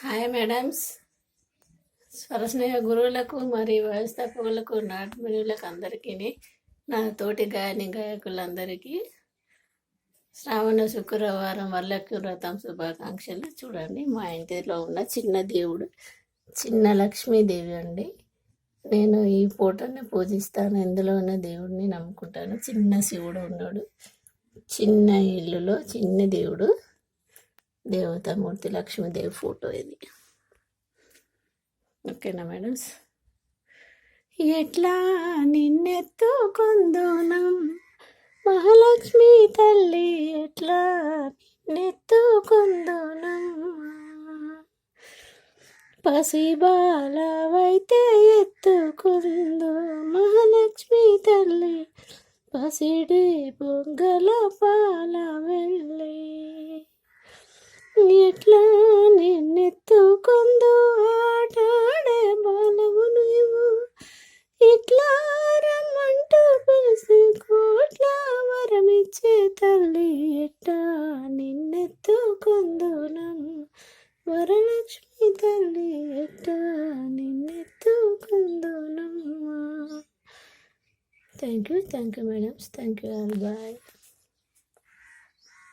Hi madams, స్వరస్నేహ గురువులకు మరియు వ్యవస్థాపకులకు నాటమణులకు అందరికీ, నా తోటి గాయకులందరికీ శ్రావణ శుక్రవారం వరలక్ష్మి వ్రతం శుభాకాంక్షలు. చూడండి, మా ఇంటిలో ఉన్న చిన్న దేవుడు చిన్న లక్ష్మీదేవి అండి. నేను ఈ ఫోటోని పూజిస్తాను. ఇందులో ఉన్న దేవుడిని నమ్ముకుంటాను. చిన్న శివుడు ఉన్నాడు. చిన్న ఇల్లులో చిన్న దేవుడు, దేవతామూర్తి లక్ష్మీదేవి ఫోటో ఇది. ఓకేనా మేడమ్స్? ఎట్లా నిన్నెత్తుకుందునం మహాలక్ష్మి తల్లి, ఎట్లా నిన్నెత్తుకుందునం, పసిబాలవైతే ఎత్తుకుందు మహాలక్ష్మి తల్లి, పసిడి బొంగల పాల వెళ్ళి, ఎట్లా నిన్నెత్తుకుందు ఆటాడే బాలవు నువ్వు, ఇట్లా రమ్మంటూ పిలిసి కోట్ల వరమిచ్చే తల్లి, ఎట్లా నిన్నెత్తుకుందునం వరలక్ష్మి తల్లి, ఎట్లా నిన్నెత్తుకుందునం. Thank you madams, thank you all, bye.